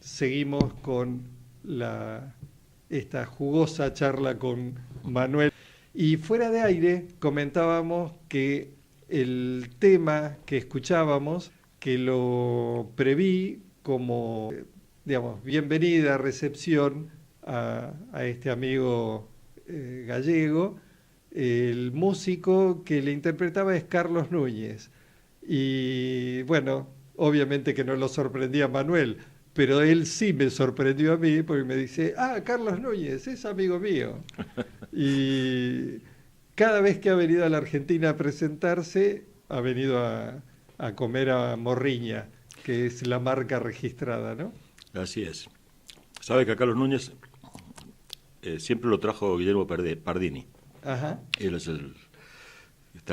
Seguimos con esta jugosa charla con Manuel. Y fuera de aire comentábamos que el tema que escuchábamos, que lo preví como, digamos, bienvenida, recepción a este amigo gallego, el músico que le interpretaba es Carlos Núñez. Y bueno, obviamente que no lo sorprendía a Manuel, pero él sí me sorprendió a mí porque me dice, Carlos Núñez, es amigo mío. Y cada vez que ha venido a la Argentina a presentarse, ha venido a comer a Morriña, que es la marca registrada, ¿no? Así es. Sabe que a Carlos Núñez siempre lo trajo Guillermo Pardini. Ajá. Él está en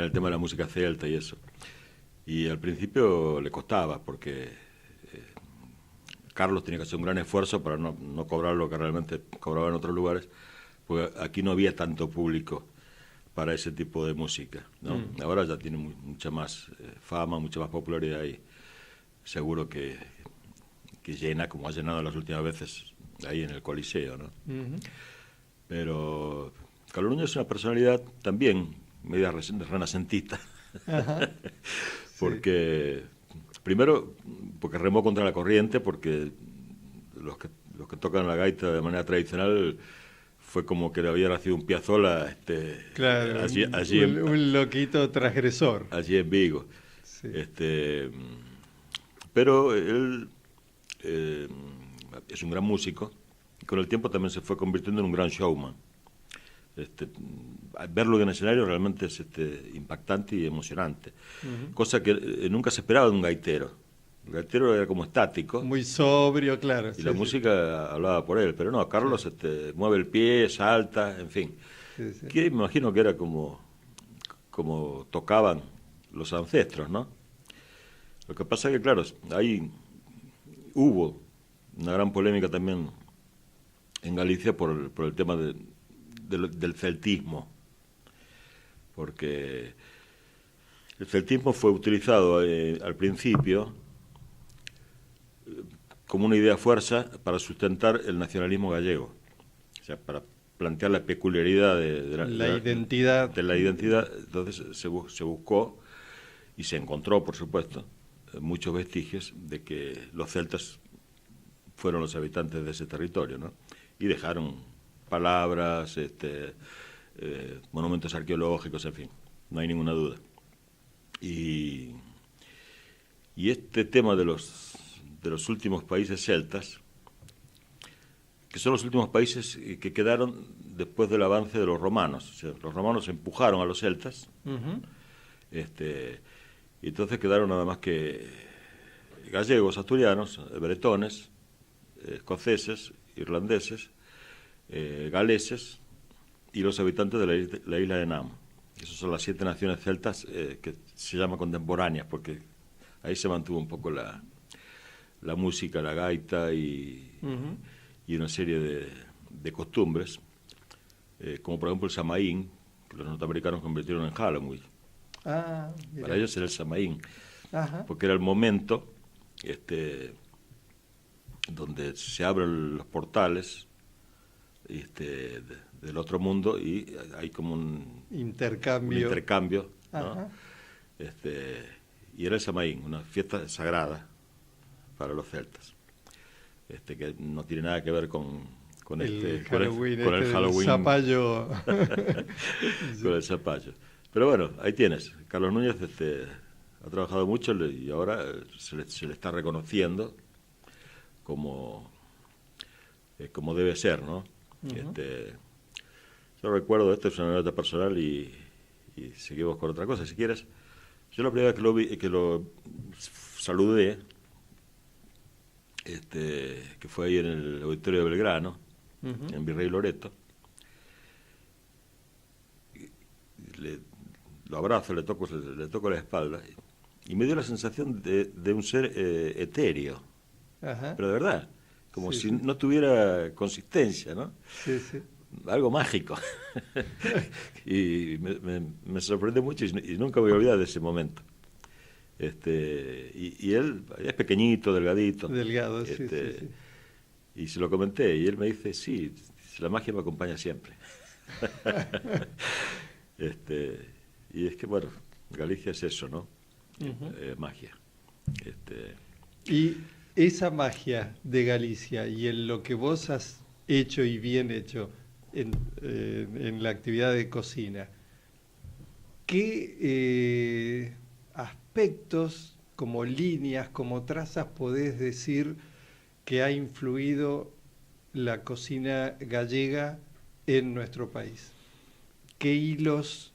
el tema de la música celta y eso. Y al principio le costaba porque Carlos tenía que hacer un gran esfuerzo para no cobrar lo que realmente cobraba en otros lugares, porque aquí no había tanto público para ese tipo de música, ¿no? Ahora ya tiene mucha más fama, mucha más popularidad y seguro que llena, como ha llenado las últimas veces ahí en el Coliseo, ¿no? Pero Carlos Núñez es una personalidad también media renacentista. Ajá. Porque primero porque remó contra la corriente, porque los que tocan la gaita de manera tradicional fue como que le había nacido un Piazzolla Claro, allí un loquito transgresor. allí en Vigo. Sí. Pero él es un gran músico y con el tiempo también se fue convirtiendo en un gran showman. Verlo en el escenario realmente es impactante y emocionante, cosa que nunca se esperaba de un gaitero. El gaitero era como estático, Muy sobrio, claro. y Sí, la sí. música hablaba por él, pero no, Carlos mueve el pie, salta, en fin. Sí, sí. Que me imagino que era como tocaban los ancestros, ¿no? Lo que pasa es que, claro, ahí hubo una gran polémica también en Galicia por el tema del celtismo, porque el celtismo fue utilizado al principio como una idea fuerza para sustentar el nacionalismo gallego, o sea, para plantear la peculiaridad de La identidad. de la identidad. Entonces se buscó y se encontró, por supuesto, muchos vestigios de que los celtas fueron los habitantes de ese territorio, ¿no? Y dejaron palabras, monumentos arqueológicos, en fin, no hay ninguna duda. Y este tema de los últimos países celtas, que son los últimos países que quedaron después del avance de los romanos. O sea, los romanos empujaron a los celtas, y entonces quedaron nada más que gallegos, asturianos, bretones, escoceses, irlandeses, galeses y los habitantes de la isla de Nam. Esas son las 7 naciones celtas que se llaman contemporáneas, porque ahí se mantuvo un poco la música, la gaita y una serie de costumbres, como por ejemplo el samaín, que los norteamericanos convirtieron en Halloween. Para ellos era el samaín, porque era el momento donde se abren los portales del otro mundo y hay como un intercambio, ¿no? Y era el Samaín, una fiesta sagrada para los celtas, que no tiene nada que ver con el Halloween, con el Halloween, zapallo. con el zapallo. Pero bueno, ahí tienes. Carlos Núñez ha trabajado mucho y ahora se le está reconociendo como debe ser, ¿no? Yo recuerdo, esto es una anécdota personal y seguimos con otra cosa, si quieres. Yo la primera vez que lo saludé, que fue ahí en el auditorio de Belgrano, en Virrey Loreto, lo abrazo, le toco la espalda y me dio la sensación de un ser etéreo, pero de verdad, como si no tuviera consistencia, ¿no? Sí, sí. Algo mágico. Y me sorprendió mucho y nunca voy a olvidar de ese momento. Y él es pequeñito, delgadito. Delgado, sí, sí, sí. Y se lo comenté, y él me dice, sí, la magia me acompaña siempre. Y es que, bueno, Galicia es eso, ¿no? Magia. Y esa magia de Galicia y en lo que vos has hecho y bien hecho en la actividad de cocina, ¿qué aspectos, como líneas, como trazas, podés decir que ha influido la cocina gallega en nuestro país? ¿Qué hilos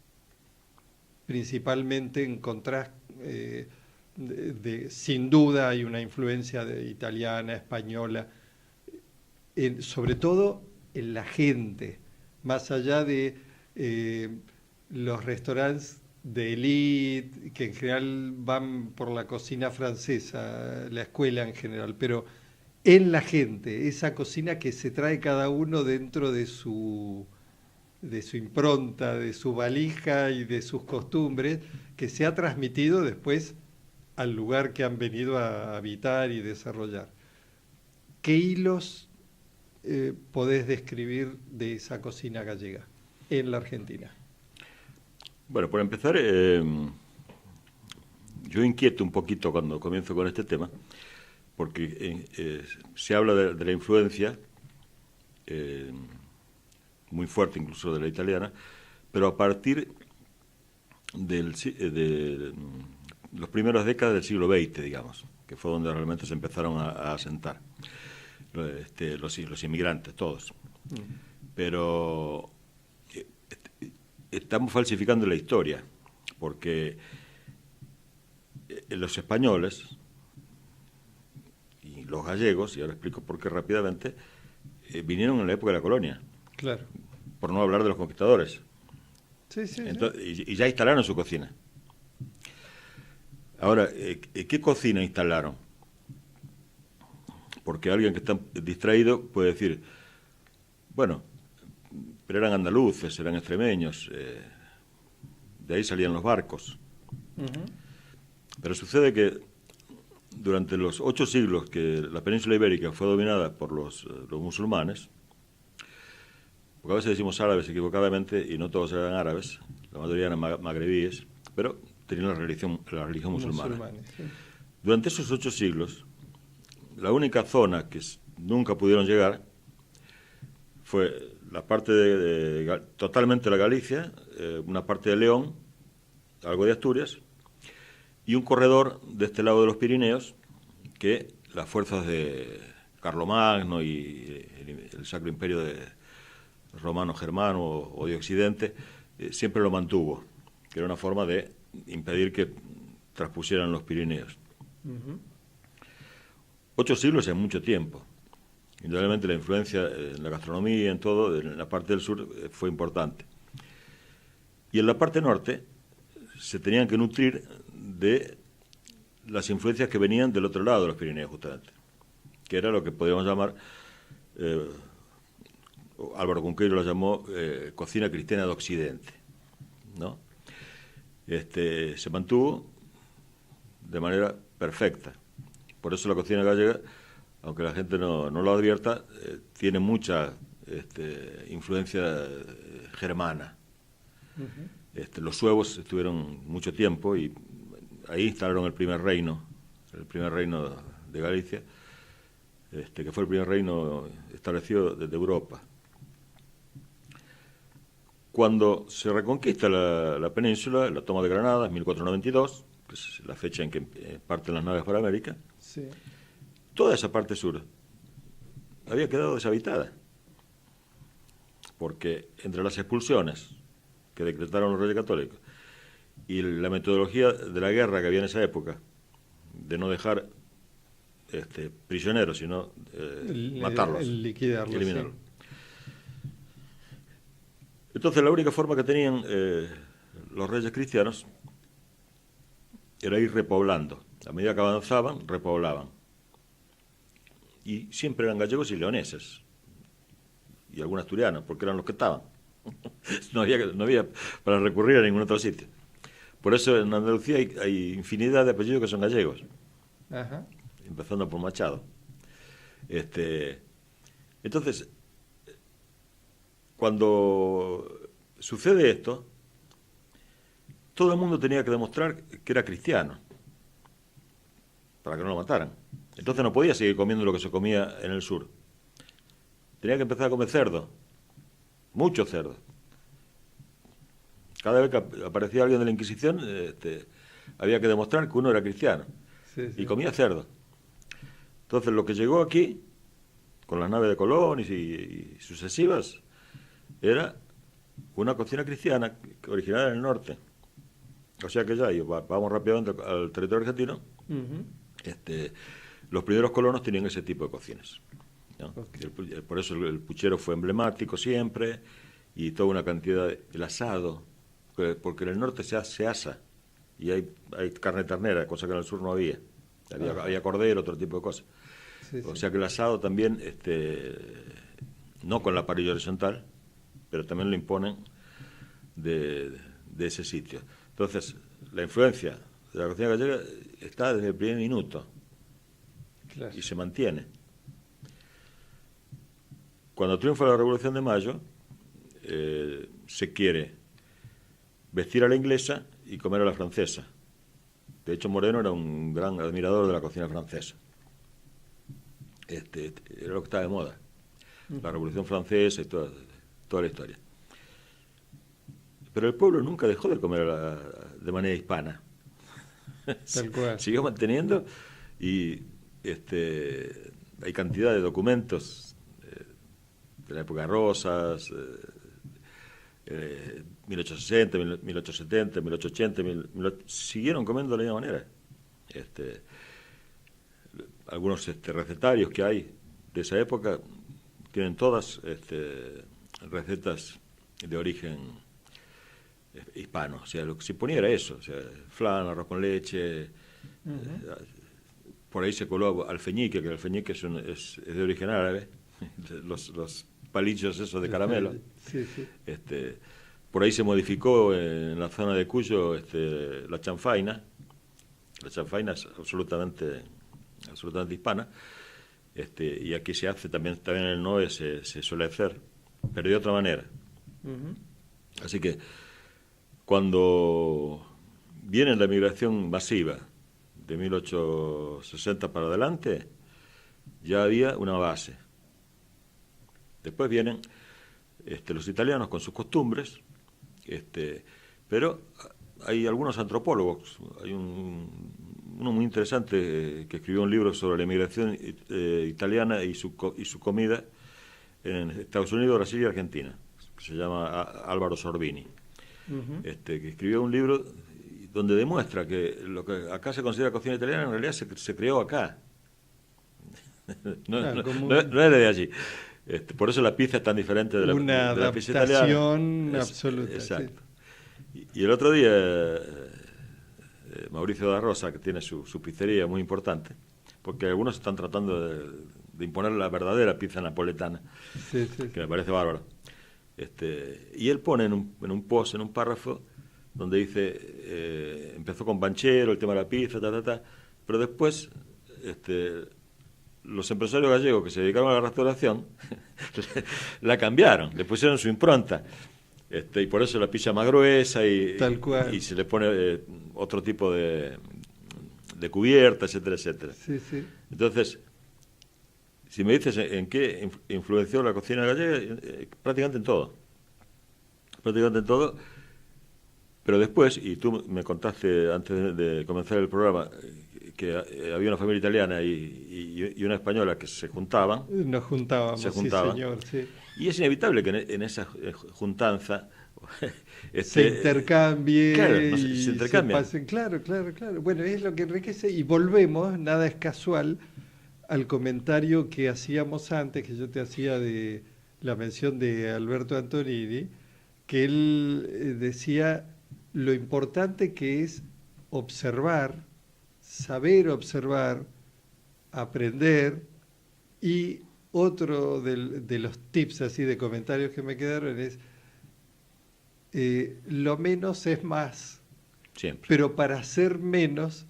principalmente encontrás? Sin duda hay una influencia italiana, española, sobre todo en la gente, más allá de los restaurantes de élite, que en general van por la cocina francesa, la escuela en general, pero en la gente, esa cocina que se trae cada uno dentro de su impronta, de su valija y de sus costumbres, que se ha transmitido después al lugar que han venido a habitar y desarrollar. ¿Qué hilos podés describir de esa cocina gallega en la Argentina? Bueno, por empezar, yo inquieto un poquito cuando comienzo con este tema, porque se habla de la influencia muy fuerte, incluso de la italiana, pero a partir de las primeras décadas del siglo XX, digamos, que fue donde realmente se empezaron a asentar los inmigrantes, todos. Pero estamos falsificando la historia, porque los españoles y los gallegos, y ahora explico por qué rápidamente, vinieron en la época de la colonia. Claro. Por no hablar de los conquistadores. Sí, sí. Entonces, sí. Y ya instalaron su cocina. Ahora, ¿qué cocina instalaron? Porque alguien que está distraído puede decir, bueno, pero eran andaluces, eran extremeños, de ahí salían los barcos. Pero sucede que durante los 8 siglos que la península ibérica fue dominada por los musulmanes, porque a veces decimos árabes equivocadamente y no todos eran árabes, la mayoría eran magrebíes, pero tenían la religión musulmana. Sí. Durante esos 8 siglos, la única zona que nunca pudieron llegar fue la parte totalmente de la Galicia, una parte de León, algo de Asturias, y un corredor de este lado de los Pirineos que las fuerzas de Carlomagno y el Sacro Imperio romano-germano o de Occidente siempre lo mantuvo, que era una forma de impedir que traspusieran los Pirineos. 8 siglos es mucho tiempo. Indudablemente la influencia en la gastronomía, en todo, en la parte del sur fue importante. Y en la parte norte se tenían que nutrir de las influencias que venían del otro lado de los Pirineos, justamente, que era lo que podríamos llamar, Álvaro Cunqueiro lo llamó cocina cristiana de Occidente, ¿no? Se mantuvo de manera perfecta. Por eso la cocina gallega, aunque la gente no lo advierta, tiene mucha influencia germana. Los suevos estuvieron mucho tiempo y ahí instalaron el primer reino de Galicia, que fue el primer reino establecido desde Europa. Cuando se reconquista la península, la toma de Granada en 1492, que es la fecha en que parten las naves para América, sí. Toda esa parte sur había quedado deshabitada, porque entre las expulsiones que decretaron los reyes católicos y la metodología de la guerra que había en esa época, de no dejar prisioneros, sino matarlos, liquidarlos, eliminarlos. Sí. Entonces la única forma que tenían los reyes cristianos era ir repoblando. A medida que avanzaban, repoblaban. Y siempre eran gallegos y leoneses. Y algunos asturianos, porque eran los que estaban. No había para recurrir a ningún otro sitio. Por eso en Andalucía hay infinidad de apellidos que son gallegos, Ajá. empezando por Machado. Entonces, cuando sucede esto, todo el mundo tenía que demostrar que era cristiano para que no lo mataran. Entonces no podía seguir comiendo lo que se comía en el sur. Tenía que empezar a comer cerdo, mucho cerdo. Cada vez que aparecía alguien de la Inquisición, había que demostrar que uno era cristiano. Sí, Y sí. comía cerdo. Entonces lo que llegó aquí, con las naves de Colón y sucesivas, era una cocina cristiana originada en el norte. O sea que ya, vamos rápidamente al territorio argentino, Ujú. los primeros colonos tenían ese tipo de cocinas, ¿no? Ok. Por eso el puchero fue emblemático siempre, y toda una cantidad, el asado, porque en el norte se asa, y hay carne ternera, cosa que en el sur no había. Ajá. Había cordero, otro tipo de cosas. Sí, O sí. sea que el asado también, no con la parrilla horizontal, pero también lo imponen de ese sitio. Entonces, la influencia de la cocina gallega está desde el primer minuto Claro. y se mantiene. Cuando triunfa la Revolución de Mayo, se quiere vestir a la inglesa y comer a la francesa. De hecho, Moreno era un gran admirador de la cocina francesa. Era lo que estaba de moda. La Revolución Francesa y toda la historia. Pero el pueblo nunca dejó de comer de manera hispana. Tal cual. Siguió manteniendo, y hay cantidad de documentos de la época de Rosas, 1860, 1870, 1880, siguieron comiendo de la misma manera. Algunos recetarios que hay de esa época tienen todas recetas de origen hispano. O sea, lo que se ponía era eso, o sea, flan, arroz con leche. Por ahí se coló alfeñique, que el alfeñique es de origen árabe, los palillos esos de caramelo. Sí, sí. Por ahí se modificó en la zona de Cuyo la chanfaina. La chanfaina es absolutamente hispana. Y aquí se hace también en el NOE se suele hacer, pero de otra manera. Ujú. Así que cuando viene la migración masiva de 1860 para adelante, ya había una base. Después vienen los italianos con sus costumbres, pero hay algunos antropólogos. Hay uno muy interesante que escribió un libro sobre la emigración italiana y su comida en Estados Unidos, Brasil y Argentina, que se llama Álvaro Sorbini. Ujú. Que escribió un libro donde demuestra que lo que acá se considera cocina italiana en realidad se creó acá. Claro, como No es de allí. Por eso la pizza es tan diferente una de la pizza italiana. adaptación absoluta. Exacto. Y el otro día, Mauricio da Rosa, que tiene su pizzería muy importante, porque algunos están tratando de imponer la verdadera pizza napoletana, Sí, sí, que me parece bárbaro. Y él pone en un post, en un párrafo, donde dice, empezó con Banchero, el tema de la pizza, pero después los empresarios gallegos que se dedicaron a la restauración la cambiaron, le pusieron su impronta, y por eso la pizza más gruesa tal cual. y se le pone otro tipo de cubierta, etcétera, etcétera. Sí, sí. Entonces, si me dices en qué influenció la cocina gallega, prácticamente en todo. Prácticamente en todo. Pero después, y tú me contaste antes de comenzar el programa, que había una familia italiana y una española que se juntaban. Nos juntábamos, Se sí, juntaban. señor, sí. Y es inevitable que en esa juntanza Se intercambie claro, y se intercambian. pasen. Claro, claro, claro. Bueno, es lo que enriquece. Y volvemos, nada es casual, al comentario que hacíamos antes, que yo te hacía de la mención de Alberto Antonini, que él decía lo importante que es observar, saber observar, aprender, y otro de los tips así de comentarios que me quedaron es lo menos es más. Siempre. Pero para hacer menos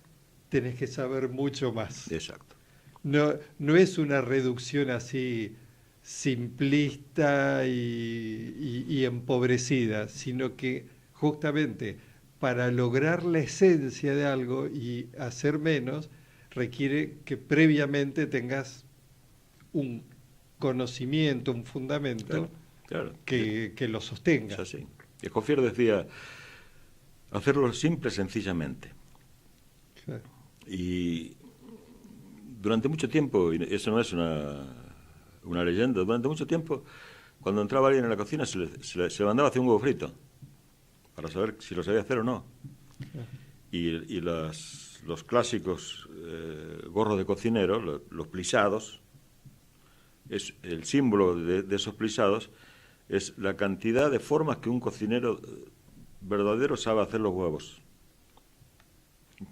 tenés que saber mucho más. Exacto. No es una reducción así simplista y empobrecida, sino que justamente para lograr la esencia de algo y hacer menos, requiere que previamente tengas un conocimiento, un fundamento Claro. que lo sostenga. Es así. Escoffier decía, hacerlo simple sencillamente. Claro. Y durante mucho tiempo, y eso no es una leyenda, durante mucho tiempo, cuando entraba alguien en la cocina se mandaba a hacer un huevo frito, para saber si lo sabía hacer o no. Y los clásicos gorros de cocinero, los plisados, es el símbolo de esos plisados, es la cantidad de formas que un cocinero verdadero sabe hacer los huevos.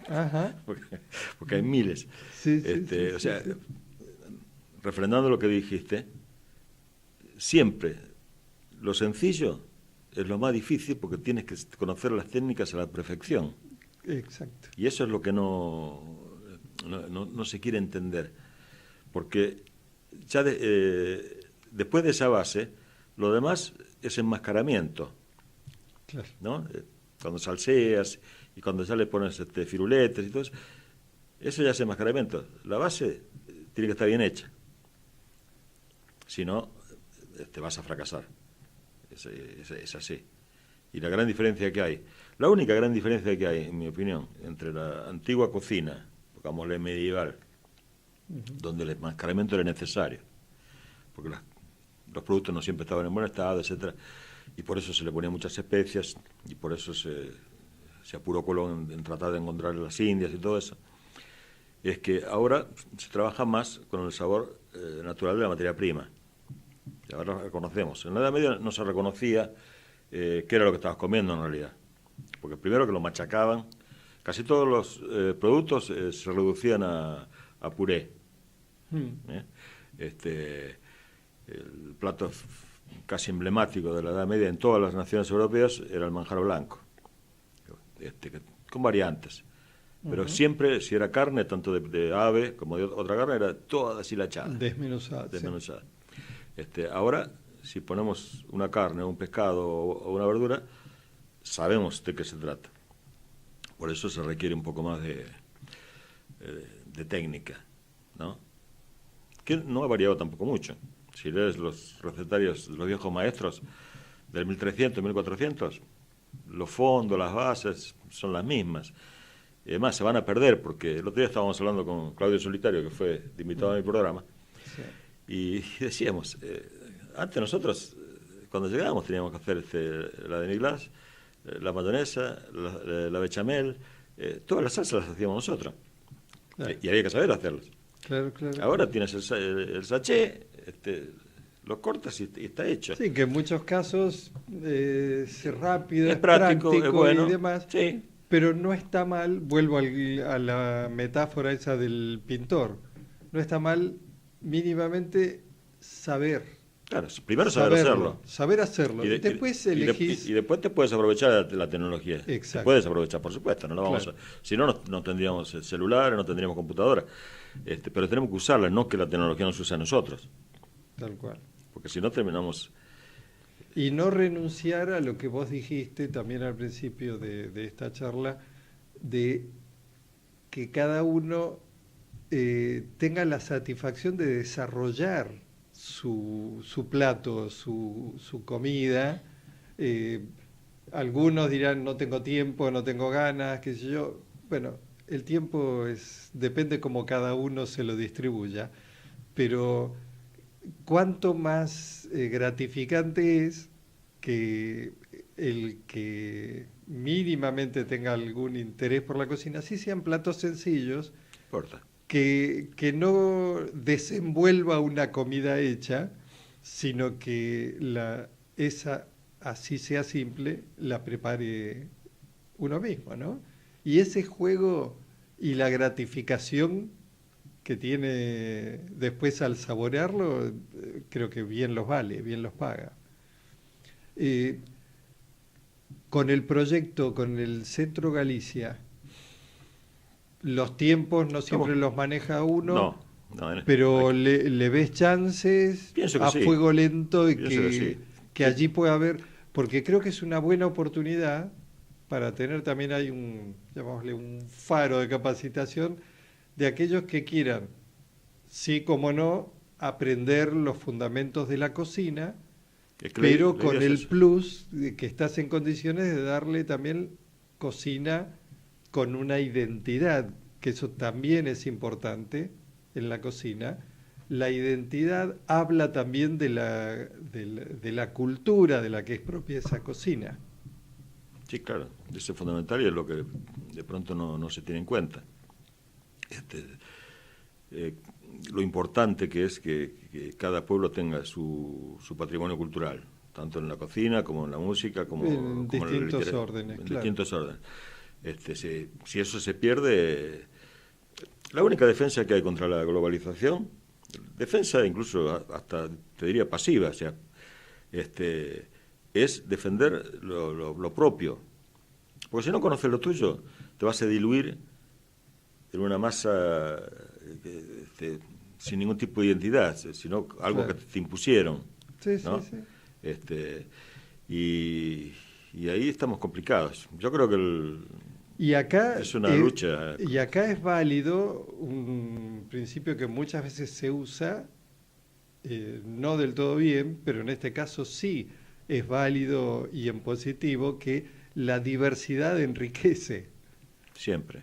Ajá. Porque hay miles. Sí, sí, sí, O sea, sí. refrendando lo que dijiste, siempre lo sencillo es lo más difícil porque tienes que conocer las técnicas a la perfección. Exacto. Y eso es lo que no se quiere entender. Porque ya después de esa base, lo demás es enmascaramiento. Claro. ¿No? Cuando salseas y cuando ya le pones firuletes y todo eso ya es enmascaramiento. La base tiene que estar bien hecha. Si no, te vas a fracasar. Es así. Y la gran diferencia que hay, la única gran diferencia que hay, en mi opinión, entre la antigua cocina, pongámosle medieval, donde el enmascaramiento era necesario, porque los productos no siempre estaban en buen estado, etcétera, y por eso se le ponían muchas especias, y por eso se apuró Colón en tratar de encontrar las Indias y todo eso, es que ahora se trabaja más con el sabor natural de la materia prima. Y ahora lo reconocemos. En la Edad Media no se reconocía qué era lo que estabas comiendo en realidad, porque primero que lo machacaban, casi todos los productos se reducían a puré. El plato casi emblemático de la Edad Media en todas las naciones europeas era el manjar blanco, con variantes, pero siempre, si era carne, tanto de ave como de otra carne, era toda deshilachada, Desmenuzada. desmenuzada. Ahora, si ponemos una carne, un pescado o una verdura, sabemos de qué se trata. Por eso se requiere un poco más de técnica, ¿no? Que no ha variado tampoco mucho. Si lees los recetarios de los viejos maestros del 1300, 1400, los fondos, las bases son las mismas. Y además se van a perder, porque el otro día estábamos hablando con Claudio Solitario, que fue invitado a mi programa, y decíamos, antes nosotros, cuando llegábamos, teníamos que hacer la demi-glace, la mayonesa, la bechamel, todas las salsas las hacíamos nosotros. Claro. Y había que saber hacerlas. Claro, claro. Ahora tienes el sachet, lo cortas y está hecho. Sí, que en muchos casos es rápido, es práctico, es bueno, y demás. Sí. Pero no está mal, vuelvo a la metáfora esa del pintor, no está mal mínimamente saber. Claro, primero saber hacerlo. Saber hacerlo. Y después elegís... Y después te puedes aprovechar de la tecnología. Exacto. Te puedes aprovechar, por supuesto. No vamos claro. Si no, no tendríamos celulares, no tendríamos computadoras. Pero tenemos que usarla, no que la tecnología nos use a nosotros. Tal cual. Porque si no terminamos... Y no renunciar a lo que vos dijiste también al principio de esta charla, de que cada uno tenga la satisfacción de desarrollar su plato, su comida. Algunos dirán no tengo tiempo, no tengo ganas, qué sé yo. Bueno, el tiempo depende cómo cada uno se lo distribuya, pero cuánto más gratificante es que el que mínimamente tenga algún interés por la cocina, así sean platos sencillos, que no desenvuelva una comida hecha, sino que esa, así sea simple, la prepare uno mismo, ¿no? Y ese juego y la gratificación que tiene después al saborearlo, creo que bien los vale, bien los paga. con el proyecto, con el Centro Galicia, los tiempos no siempre los maneja uno, pero le ves chances a sí. fuego lento y que sí. Allí puede haber, porque creo que es una buena oportunidad para tener también hay llamémosle un faro de capacitación de aquellos que quieran, sí como no, aprender los fundamentos de la cocina, pero con el plus de que estás en condiciones de darle también cocina con una identidad, que eso también es importante en la cocina. La identidad habla también de la cultura de la que es propia esa cocina. Sí, claro, eso es fundamental y es lo que de pronto no se tiene en cuenta. Lo importante que es que cada pueblo tenga su patrimonio cultural, tanto en la cocina como en la música, como en distintos órdenes. En distintos órdenes. Si eso se pierde, la única defensa que hay contra la globalización, defensa incluso hasta te diría pasiva, o sea, es defender lo propio. Porque si no conoces lo tuyo, te vas a diluir en una masa sin ningún tipo de identidad, sino algo que te impusieron. Sí, ¿no? sí. Y ahí estamos complicados. Yo creo que y acá es una lucha. Y acá es válido un principio que muchas veces se usa, no del todo bien, pero en este caso sí es válido y en positivo, que la diversidad enriquece. Siempre.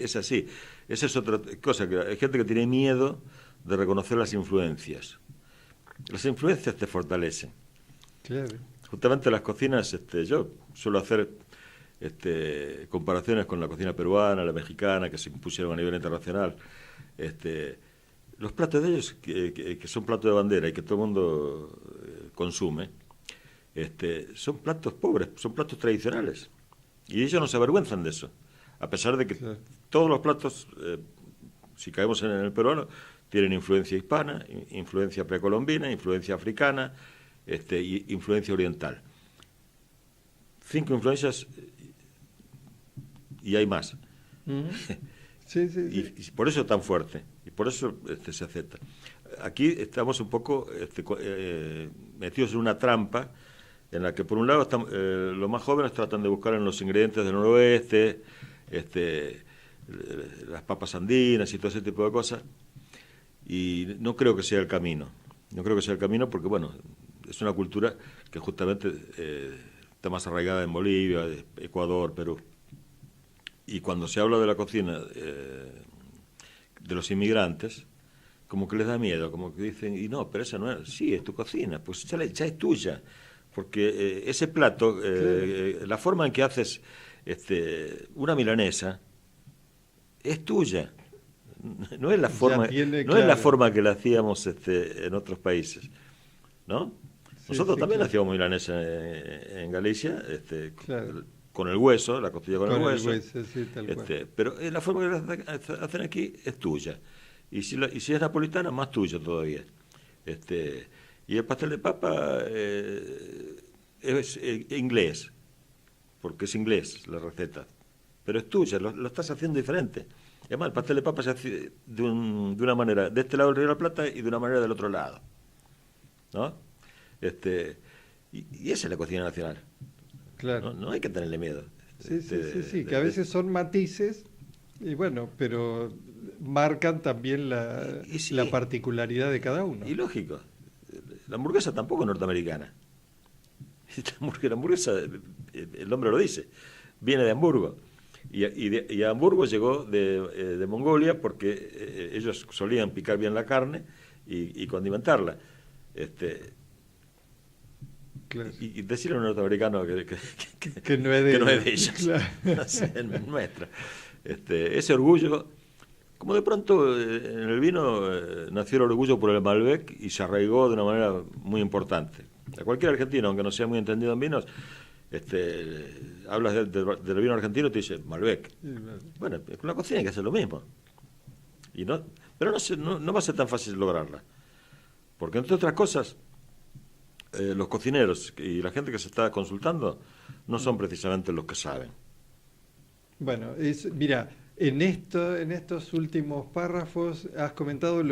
Es así. Esa es otra cosa, que hay gente que tiene miedo de reconocer las influencias. Las influencias te fortalecen. Claro. Justamente las cocinas, yo suelo hacer comparaciones con la cocina peruana, la mexicana, que se impusieron a nivel internacional. Los platos de ellos, que son platos de bandera y que todo el mundo consume, son platos pobres, son platos tradicionales. Y ellos no se avergüenzan de eso. A pesar de que todos los platos, si caemos en el peruano, tienen influencia hispana, influencia precolombina, influencia africana, y influencia oriental. 5 influencias y hay más. Uh-huh. Sí. Y por eso es tan fuerte, y por eso se acepta. Aquí estamos un poco metidos en una trampa en la que por un lado los más jóvenes tratan de buscar en los ingredientes del noroeste, las papas andinas y todo ese tipo de cosas, y no creo que sea el camino. No creo que sea el camino porque, bueno, es una cultura que justamente está más arraigada en Bolivia, Ecuador, Perú. Y cuando se habla de la cocina de los inmigrantes, como que les da miedo, como que dicen, y no, pero esa no es, sí, es tu cocina, pues ya es tuya. Porque ese plato, la forma en que haces una milanesa, es tuya. No es la forma, es la forma que la hacíamos en otros países, ¿no? Nosotros también hacíamos milanesa en Galicia, con el hueso, la costilla con el hueso, tal cual. pero la forma que la hacen aquí es tuya. Y si es napolitana, más tuya todavía. Y el pastel de papa es inglés, porque es inglés la receta, pero es tuya, lo estás haciendo diferente. Y además el pastel de papa se hace de una manera de este lado del Río de la Plata y de una manera del otro lado, ¿no? Y esa es la cocina nacional. Claro. No hay que tenerle miedo. Sí, que a veces son matices, y bueno, pero marcan también la particularidad de cada uno. Y lógico. La hamburguesa tampoco es norteamericana. La hamburguesa, el nombre lo dice, viene de Hamburgo. Y a Hamburgo llegó de Mongolia porque ellos solían picar bien la carne y condimentarla. Claro. Y decirle a un norteamericano que no es de ellos, claro. No sé, es nuestra. Ese orgullo, como de pronto en el vino nació el orgullo por el Malbec y se arraigó de una manera muy importante. A cualquier argentino, aunque no sea muy entendido en vinos, hablas del vino argentino y te dice Malbec. Bueno, con la cocina hay que hacer lo mismo. Pero no va a ser tan fácil lograrla. Porque entre otras cosas, los cocineros y la gente que se está consultando no son precisamente los que saben. Bueno, mira, en estos últimos párrafos has comentado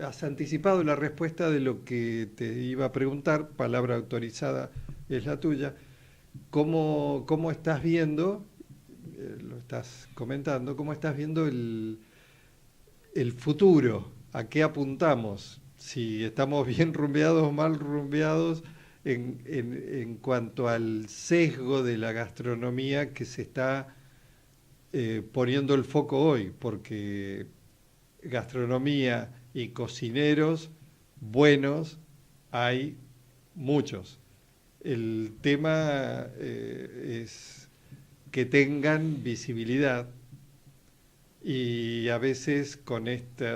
has anticipado la respuesta de lo que te iba a preguntar, palabra autorizada es la tuya. ¿Cómo estás viendo, lo estás comentando, cómo estás viendo el futuro? ¿A qué apuntamos? Si estamos bien rumbeados o mal rumbeados en cuanto al sesgo de la gastronomía que se está poniendo el foco hoy, porque gastronomía y cocineros buenos hay muchos. El tema es que tengan visibilidad y a veces con este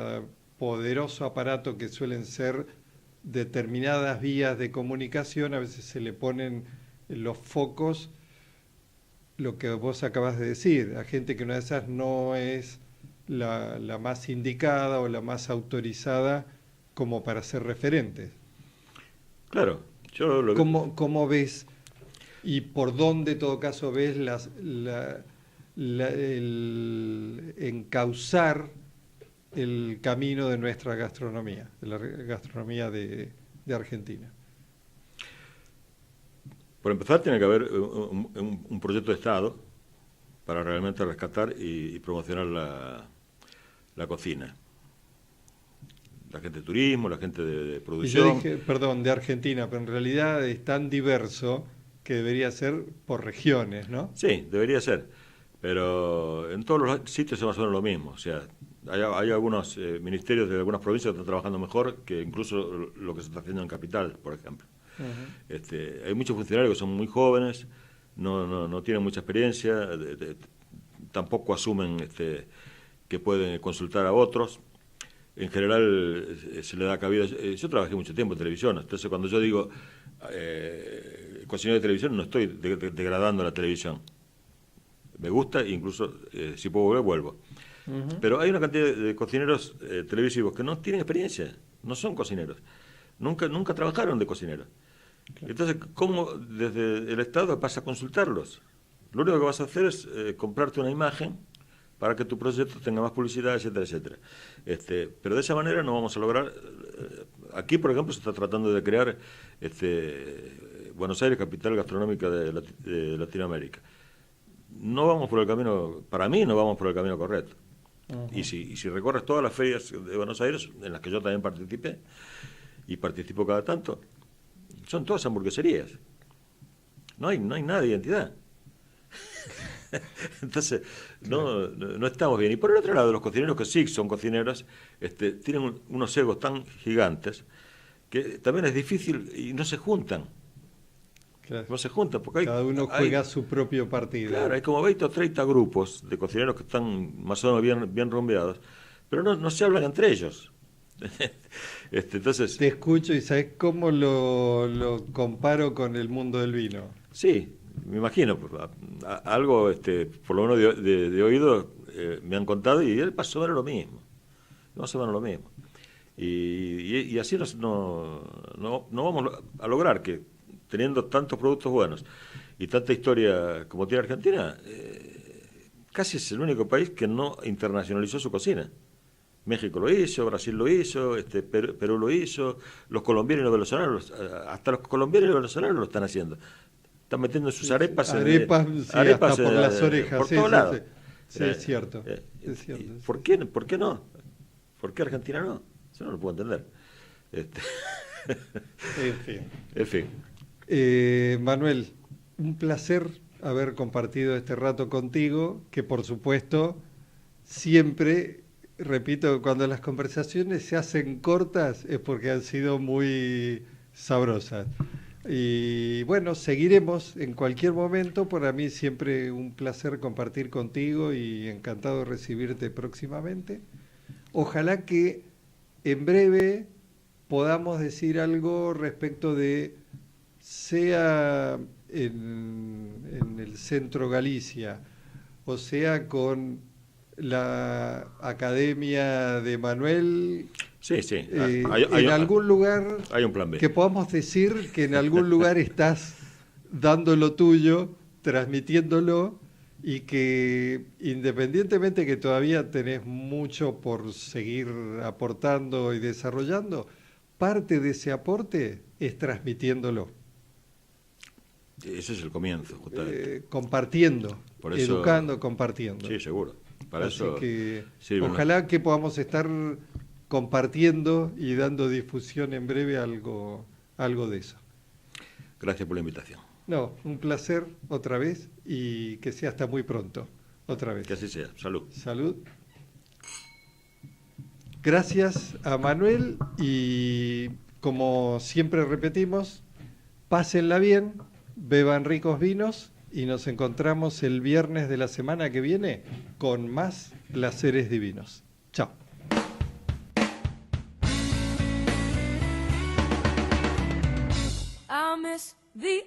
poderoso aparato que suelen ser determinadas vías de comunicación, a veces se le ponen los focos, lo que vos acabas de decir, a gente que una de esas no es la más indicada o la más autorizada como para ser referentes. Claro, ¿Cómo ves y por dónde, en todo caso, ves el encauzar el camino de nuestra gastronomía, de la gastronomía de Argentina? Por empezar, tiene que haber un proyecto de Estado para realmente rescatar y promocionar la cocina. La gente de turismo, la gente de producción. Y yo dije, perdón, de Argentina, pero en realidad es tan diverso que debería ser por regiones, ¿no? Sí, debería ser. Pero en todos los sitios es más o menos lo mismo. O sea, hay algunos ministerios de algunas provincias que están trabajando mejor que incluso lo que se está haciendo en Capital, por ejemplo. Uh-huh. Hay muchos funcionarios que son muy jóvenes, no tienen mucha experiencia, tampoco asumen que pueden consultar a otros. En general se le da cabida. Yo trabajé mucho tiempo en televisión, entonces cuando yo digo cocinero de televisión no estoy degradando la televisión. Me gusta e incluso si puedo volver, vuelvo. Uh-huh. Pero hay una cantidad de cocineros televisivos que no tienen experiencia, no son cocineros, nunca trabajaron de cocineros. Claro. Entonces, ¿cómo desde el Estado vas a consultarlos? Lo único que vas a hacer es comprarte una imagen para que tu proyecto tenga más publicidad, etcétera, etcétera. Pero de esa manera no vamos a lograr. Aquí, por ejemplo, se está tratando de crear Buenos Aires, capital gastronómica de Latinoamérica. No vamos por el camino, para mí no vamos por el camino correcto. Uh-huh. Y si recorres todas las ferias de Buenos Aires, en las que yo también participé, y participo cada tanto, son todas hamburgueserías. No hay nada de identidad. Entonces, no estamos bien. Y por el otro lado, los cocineros que sí son cocineros, tienen unos egos tan gigantes que también es difícil y no se juntan. Claro. No se juntan porque cada uno juega su propio partido. Claro, hay como 20 o 30 grupos de cocineros que están más o menos bien rumbeados, pero no se hablan entre ellos. Entonces, te escucho y ¿sabes cómo lo comparo con el mundo del vino? Sí, me imagino, algo por lo menos de oído me han contado y él pasó a ver lo mismo, más o menos lo mismo. Y así no vamos a lograr que, teniendo tantos productos buenos y tanta historia como tiene Argentina, casi es el único país que no internacionalizó su cocina. México lo hizo, Brasil lo hizo, Perú lo hizo, los colombianos y los venezolanos, hasta los colombianos y los venezolanos lo están haciendo. Están metiendo sus arepas arepas hasta por las orejas, por todos lados. Sí, es cierto. Es cierto. ¿Por qué no? ¿Por qué Argentina no? Yo no lo puedo entender. En fin. Manuel, un placer haber compartido este rato contigo, que por supuesto siempre, repito, cuando las conversaciones se hacen cortas es porque han sido muy sabrosas. Y bueno, seguiremos en cualquier momento. Para mí siempre un placer compartir contigo y encantado de recibirte próximamente. Ojalá que en breve podamos decir algo respecto de, sea en el centro Galicia, o sea con la academia de Manuel, Sí, sí. en algún lugar, hay un plan B. que podamos decir que en algún lugar estás dando lo tuyo, transmitiéndolo, y que independientemente que todavía tenés mucho por seguir aportando y desarrollando, parte de ese aporte es transmitiéndolo, Ese es el comienzo, justamente. compartiendo, Por eso, educando, compartiendo. sí, seguro. Para Así eso que sirve ojalá que podamos estar compartiendo y dando difusión en breve algo de eso. Gracias por la invitación. No, un placer otra vez y que sea hasta muy pronto, otra vez. Que así sea. Salud. Salud. Gracias a Manuel y como siempre repetimos, pásenla bien, beban ricos vinos y nos encontramos el viernes de la semana que viene con más placeres divinos. Chao. I miss the